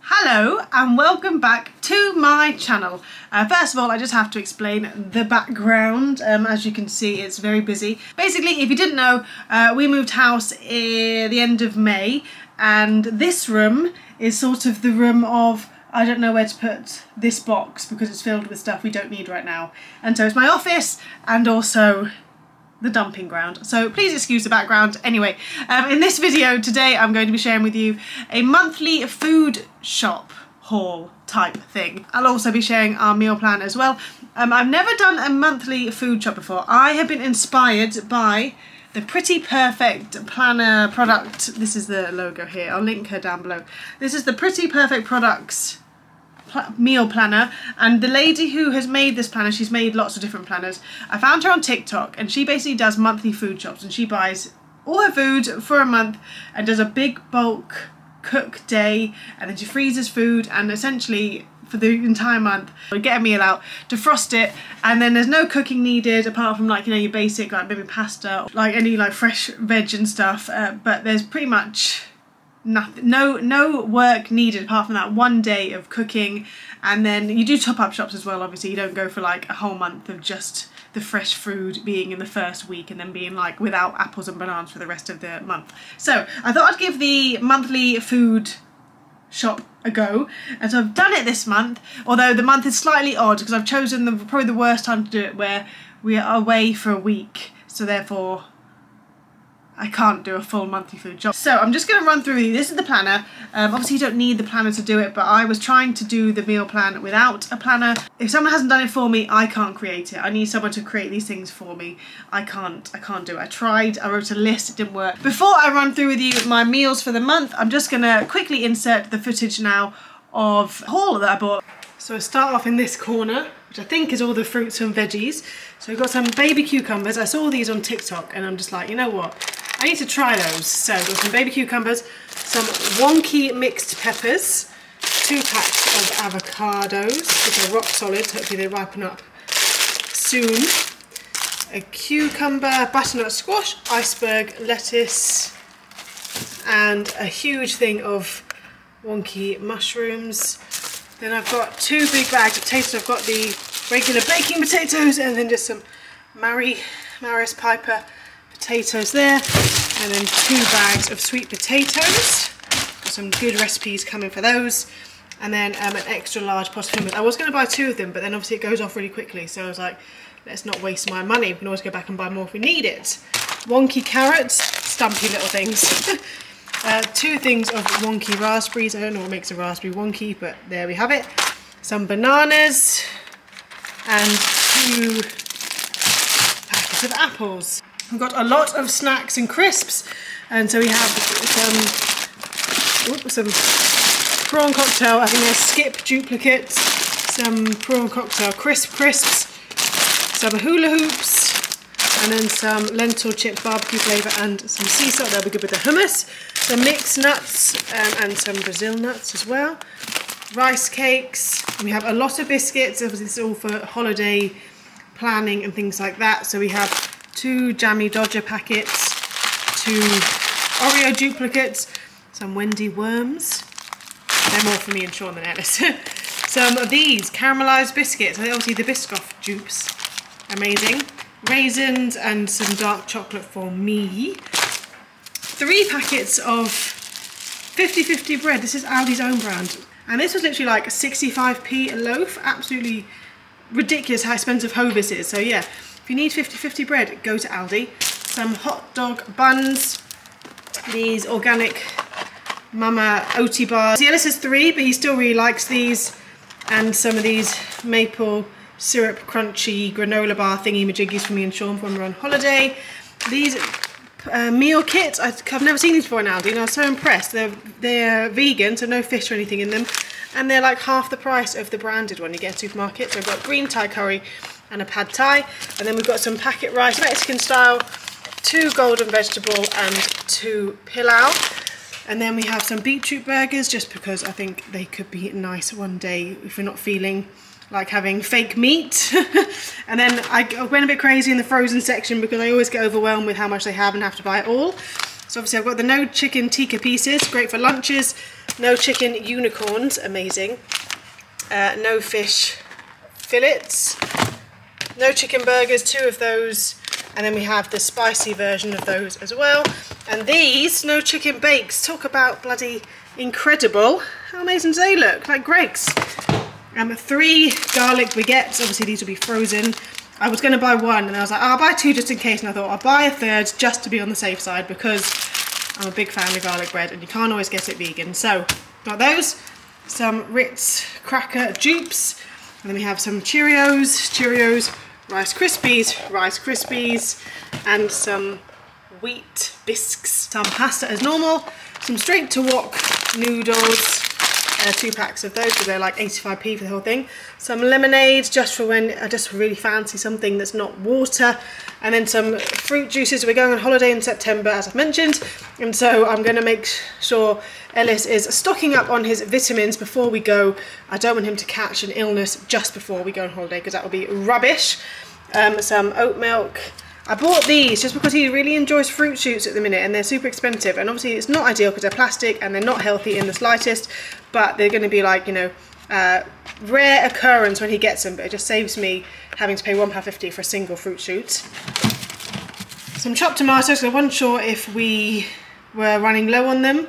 Hello and welcome back to my channel. First of all, I just have to explain the background. As you can see, it's very busy. Basically, if you didn't know, we moved house at the end of May, and this room is sort of the room of, I don't know where to put this box because it's filled with stuff we don't need right now. And so it's my office and also the dumping ground. So please excuse the background. Anyway, in this video today I'm going to be sharing with you a monthly food shop haul type thing. I'll also be sharing our meal plan as well. I've never done a monthly food shop before. I have been inspired by the Pretty Perfect Planner product. This is the logo here. I'll link her down below. This is the Pretty Perfect Products meal planner, and the lady who has made this planner, she's made lots of different planners. I found her on TikTok, and she basically does monthly food shops, and she buys all her food for a month and does a big bulk cook day, and then she freezes food, and essentially for the entire month we get a meal out, defrost it, and then there's no cooking needed apart from, like, you know, your basic, like maybe pasta, like any like fresh veg and stuff, but there's pretty much nothing, no work needed apart from that one day of cooking. And then you do top up shops as well. Obviously you don't go for like a whole month of just the fresh food being in the first week and then being like without apples and bananas for the rest of the month. So I thought I'd give the monthly food shop a go, and so I've done it this month, although the month is slightly odd because I've chosen probably the worst time to do it, where we are away for a week, so therefore I can't do a full monthly food shop. So I'm just going to run through these. This is the planner. Obviously you don't need the planner to do it, but I was trying to do the meal plan without a planner. If someone hasn't done it for me, I can't create it. I need someone to create these things for me. I can't do it. I tried, I wrote a list, it didn't work. Before I run through with you my meals for the month, I'm just going to quickly insert the footage now of a haul that I bought. So I start off in this corner, which I think is all the fruits and veggies. So we've got some baby cucumbers. I saw these on TikTok and I'm just like, you know what? I need to try those. So we've got some baby cucumbers, some wonky mixed peppers, 2 packs of avocados, which are rock solid, hopefully they ripen up soon, a cucumber, butternut squash, iceberg lettuce, and a huge thing of wonky mushrooms. Then I've got 2 big bags of potatoes. I've got the regular baking potatoes and then just some Maris Piper potatoes there, and then 2 bags of sweet potatoes. Got some good recipes coming for those, and then an extra large pot of hummus. I was going to buy 2 of them, but then obviously it goes off really quickly, so I was like, let's not waste my money. We can always go back and buy more if we need it. Wonky carrots, stumpy little things. 2 things of wonky raspberries. I don't know what makes a raspberry wonky, but there we have it. Some bananas and 2 packets of apples. We've got a lot of snacks and crisps, and so we have some prawn cocktail, I think they're Skip duplicates, some prawn cocktail crisps, some hula hoops, and then some lentil chip barbecue flavour and some sea salt. They'll be good with the hummus. Some mixed nuts and some Brazil nuts as well. Rice cakes. And we have a lot of biscuits. Obviously this is all for holiday planning and things like that. So we have 2 Jammy Dodger packets, 2 Oreo duplicates, some Wendy worms. They're more for me and Sean than Ellis. Some of these caramelised biscuits. Obviously the Biscoff dupes. Amazing. Raisins and some dark chocolate for me. 3 packets of 50/50 bread. This is Aldi's own brand. And this was literally like 65p a loaf. Absolutely ridiculous how expensive Hovis is. So yeah, if you need 50/50 bread, go to Aldi. Some hot dog buns. These organic Mama Oaty bars. Ellis has 3, but he still really likes these. And some of these maple syrup crunchy granola bar thingy majiggies for me and Sean when we're on holiday. These meal kits, I've never seen these before in Aldi, and I was so impressed. They're vegan, so no fish or anything in them, and they're like half the price of the branded one you get in supermarkets. So we've got green Thai curry and a pad Thai, and then we've got some packet rice, Mexican style, 2 golden vegetable and 2 pilau, and then we have some beetroot burgers just because I think they could be nice one day if we're not feeling like having fake meat. And then I went a bit crazy in the frozen section because I always get overwhelmed with how much they have and have to buy it all. So obviously I've got the no chicken tikka pieces, great for lunches. No chicken unicorns, amazing. No fish fillets. No chicken burgers, 2 of those. And then we have the spicy version of those as well. And these no chicken bakes, talk about bloody incredible. How amazing do they look? Like Greg's. 3 garlic baguettes, obviously these will be frozen. I was going to buy 1 and I was like, oh, I'll buy 2 just in case, and I thought I'll buy a 3rd just to be on the safe side because I'm a big fan of garlic bread and you can't always get it vegan. So got those, some Ritz cracker dupes, and then we have some Cheerios, Rice Krispies, and some wheat bisques, some pasta as normal, some straight to wok noodles, 2 packs of those, so they're like 85p for the whole thing. Some lemonade, just for when I just really fancy something that's not water. And then some fruit juices. We're going on holiday in September, as I've mentioned. And so I'm going to make sure Ellis is stocking up on his vitamins before we go. I don't want him to catch an illness just before we go on holiday, because that would be rubbish. Some oat milk. I bought these just because he really enjoys fruit shoots at the minute, and they're super expensive, and obviously it's not ideal because they're plastic and they're not healthy in the slightest, but they're going to be like, you know, rare occurrence when he gets them, but it just saves me having to pay £1.50 for a single fruit shoot. Some chopped tomatoes, I wasn't sure if we were running low on them.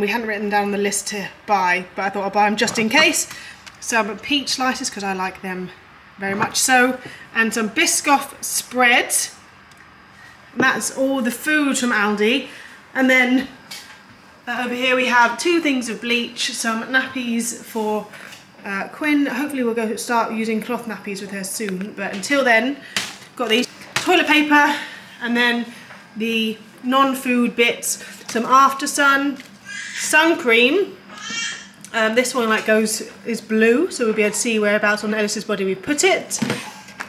We hadn't written down on the list to buy, but I thought I'd buy them just in case. Some peach slices because I like them very much so, and some Biscoff spread. And that's all the food from Aldi. And then over here we have 2 things of bleach, some nappies for Quinn. Hopefully we'll start using cloth nappies with her soon, but until then, got these. Toilet paper, and then the non-food bits, some After Sun cream. This one is blue, so we'll be able to see whereabouts on Ellis's body we put it.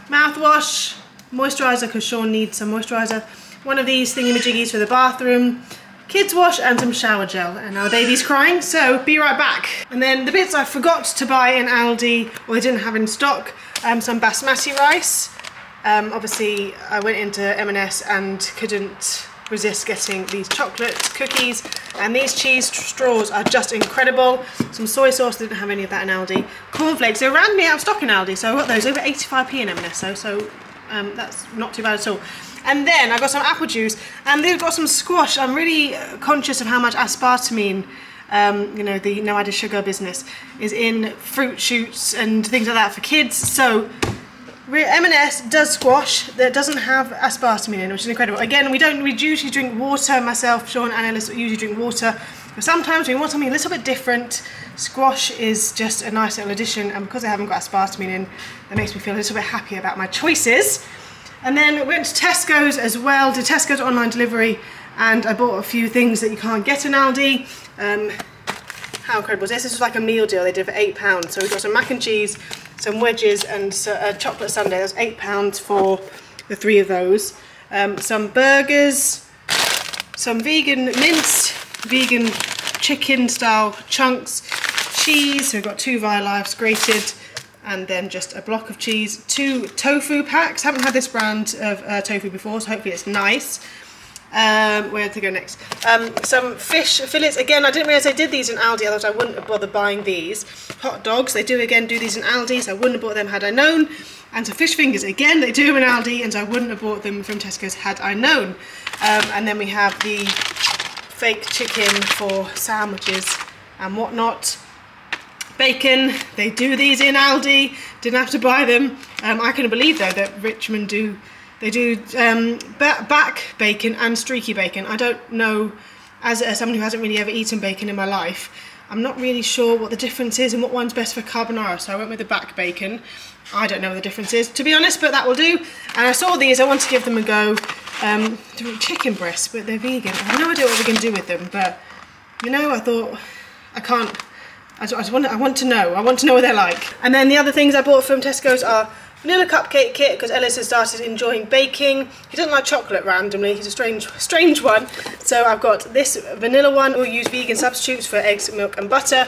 Mouthwash, moisturiser because Sean needs some moisturiser. One of these thingamajiggies for the bathroom. Kids wash and some shower gel. And our baby's crying, so be right back. And then the bits I forgot to buy in Aldi, or they didn't have in stock, some basmati rice. Obviously I went into M&S and couldn't resist getting these chocolate cookies, and these cheese straws are just incredible. Some soy sauce, didn't have any of that in Aldi. Cornflakes, they were randomly out of stock in Aldi, so I got those over 85p in M&S, so that's not too bad at all. And then I got some apple juice, and they've got some squash. I'm really conscious of how much aspartame, you know, the no added sugar business, is in fruit shoots and things like that for kids. So M&S does squash that doesn't have aspartame in, which is incredible. Again, we usually drink water. Myself, Sean and Ellis usually drink water, but sometimes we want something a little bit different. Squash is just a nice little addition, and because I haven't got aspartame in, that makes me feel a little bit happier about my choices. And then we went to Tesco's as well, did Tesco's online delivery, and I bought a few things that you can't get in Aldi. How incredible is this? This was like a meal deal they did for £8. So we got some mac and cheese, some wedges, and a chocolate sundae. That was £8 for the 3 of those. Some burgers, some vegan mince, vegan chicken style chunks, cheese. So we've got 2 Violives grated, and then just a block of cheese. 2 tofu packs. Haven't had this brand of tofu before, so hopefully it's nice. Where to go next? Some fish fillets. Again, I didn't realise they did these in Aldi, otherwise I wouldn't have bothered buying these. Hot dogs, they do these in Aldi, so I wouldn't have bought them had I known. And some fish fingers, again, they do them in Aldi, and so I wouldn't have bought them from Tesco's had I known. And then we have the fake chicken for sandwiches and whatnot. Bacon, they do these in Aldi, didn't have to buy them. I couldn't believe though that Richmond do back bacon and streaky bacon. I don't know, as someone who hasn't really ever eaten bacon in my life, I'm not really sure what the difference is and what one's best for carbonara, so I went with the back bacon. I don't know what the difference is, to be honest, but that will do. And I saw these, I want to give them a go. Chicken breasts, but they're vegan. I have no idea what we're going to do with them, but you know, I thought, I want to know what they're like. And then the other things I bought from Tesco's are vanilla cupcake kit, because Ellis has started enjoying baking. He doesn't like chocolate randomly, he's a strange one. So I've got this vanilla one. We'll use vegan substitutes for eggs, milk and butter.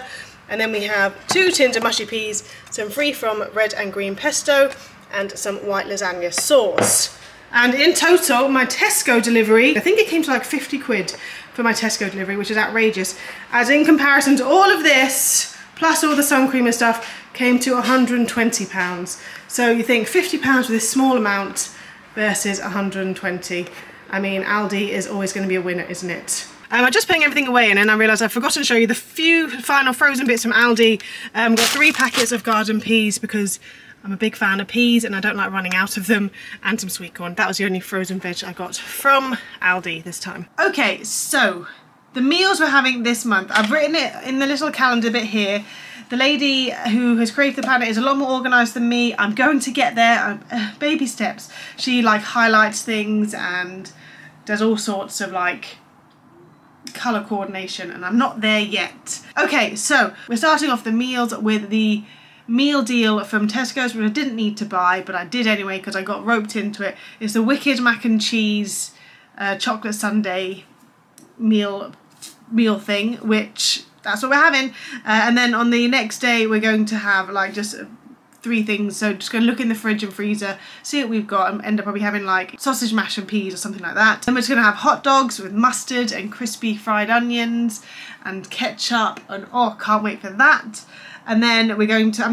And then we have 2 tins of mushy peas, some free from red and green pesto, and some white lasagna sauce. And in total, my Tesco delivery, I think it came to like 50 quid for my Tesco delivery, which is outrageous. As in comparison to all of this, plus all the sun cream and stuff, came to £120. So you think £50 for this small amount versus 120. I mean, Aldi is always going to be a winner, isn't it? I'm just putting everything away, and then I realised I've forgotten to show you the few final frozen bits from Aldi. Got 3 packets of garden peas because I'm a big fan of peas and I don't like running out of them, and some sweet corn. That was the only frozen veg I got from Aldi this time. Okay, so the meals we're having this month, I've written it in the little calendar bit here. The lady who has created the planner is a lot more organised than me. I'm going to get there, baby steps. She like highlights things and does all sorts of like colour coordination, and I'm not there yet. Okay, so we're starting off the meals with the meal deal from Tesco's, which I didn't need to buy, but I did anyway because I got roped into it. It's the Wicked Mac and Cheese chocolate sundae meal thing, which that's what we're having. And then on the next day we're going to have like just 3 things, so just going to look in the fridge and freezer, see what we've got, and end up probably having like sausage mash and peas or something like that. Then we're just going to have hot dogs with mustard and crispy fried onions and ketchup, and oh, can't wait for that. And then I'm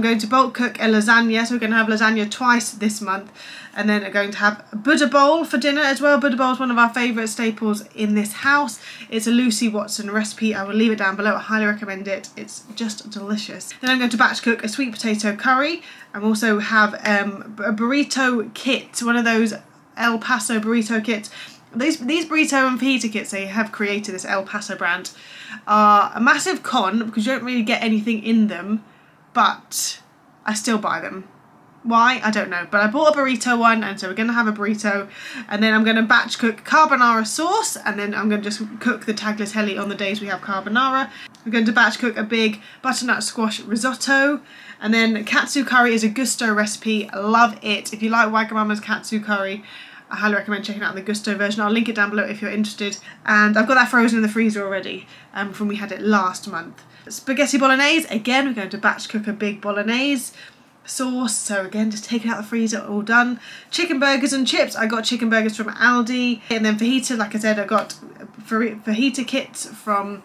going to bulk cook a lasagna, so we're going to have lasagna twice this month. And then we're going to have a Buddha bowl for dinner as well. Buddha bowl is one of our favourite staples in this house. It's a Lucy Watson recipe. I will leave it down below. I highly recommend it. It's just delicious. Then I'm going to batch cook a sweet potato curry. I also have a burrito kit, one of those El Paso burrito kits. These burrito and fajita kits they have created, this El Paso brand, are a massive con because you don't really get anything in them, but I still buy them. Why? I don't know, but I bought a burrito one, and so we're going to have a burrito, and then I'm going to batch cook carbonara sauce, and then I'm going to just cook the tagliatelle on the days we have carbonara. We're going to batch cook a big butternut squash risotto, and then katsu curry is a gusto recipe. I love it. If you like Wagamama's katsu curry, I highly recommend checking out the gusto version. I'll link it down below if you're interested. And I've got that frozen in the freezer already from when we had it last month. Spaghetti bolognese, again, we're going to batch cook a big bolognese sauce, so again just take it out of the freezer, all done. Chicken burgers and chips, I got chicken burgers from Aldi, and then fajita, like I said, I got fajita kits from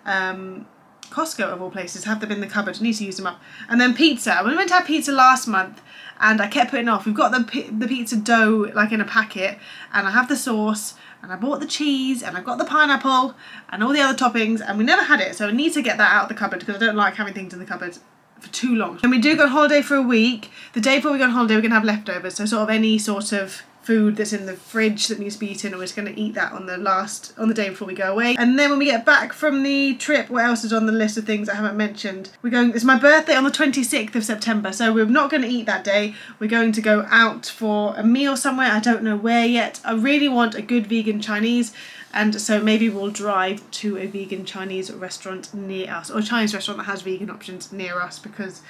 Costco of all places, have them in the cupboard, need to use them up. And then pizza, we went to have pizza last month and I kept putting off. We've got the pizza dough like in a packet, and I have the sauce, and I bought the cheese, and I've got the pineapple and all the other toppings, and we never had it, so I need to get that out of the cupboard because I don't like having things in the cupboard for too long. And we do go on holiday for a week. The day before we go on holiday we're going to have leftovers, so sort of any sort of food that's in the fridge that needs to be eaten, we're just going to eat that on the day before we go away. And then when we get back from the trip, what else is on the list of things I haven't mentioned? It's my birthday on the 26th of September, so we're not going to eat that day. We're going to go out for a meal somewhere, I don't know where yet. I really want a good vegan Chinese, and so maybe we'll drive to a vegan Chinese restaurant near us, or a Chinese restaurant that has vegan options near us, because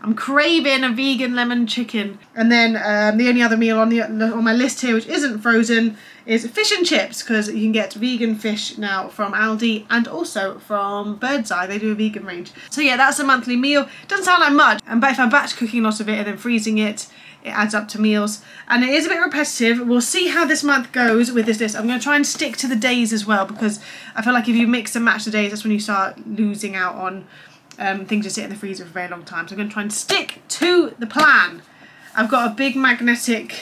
I'm craving a vegan lemon chicken. And then the only other meal on my list here, which isn't frozen, is fish and chips, because you can get vegan fish now from Aldi and also from Birdseye. They do a vegan range. So yeah, that's a monthly meal. Doesn't sound like much, but if I'm batch cooking lots of it and then freezing it, it adds up to meals, and it is a bit repetitive. We'll see how this month goes with this list. I'm going to try and stick to the days as well, because I feel like if you mix and match the days, that's when you start losing out on things that sit in the freezer for a very long time. So I'm going to try and stick to the plan. I've got a big magnetic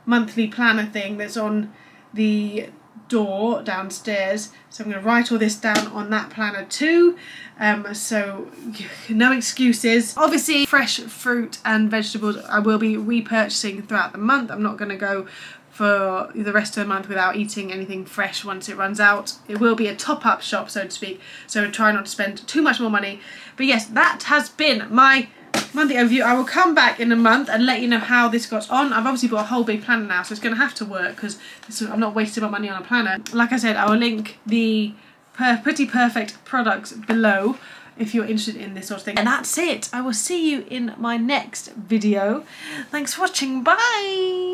monthly planner thing that's on the door downstairs, so I'm going to write all this down on that planner too, so no excuses. Obviously fresh fruit and vegetables I will be repurchasing throughout the month. I'm not going to go for the rest of the month without eating anything fresh once it runs out. It will be a top-up shop, so to speak, so try not to spend too much more money. But yes, that has been my monthly overview. I will come back in a month and let you know how this got on. I've obviously bought a whole big planner now, so it's going to have to work, because I'm not wasting my money on a planner. Like I said, I will link the Pretty Perfect products below if you're interested in this sort of thing. And that's it. I will see you in my next video. Thanks for watching. Bye!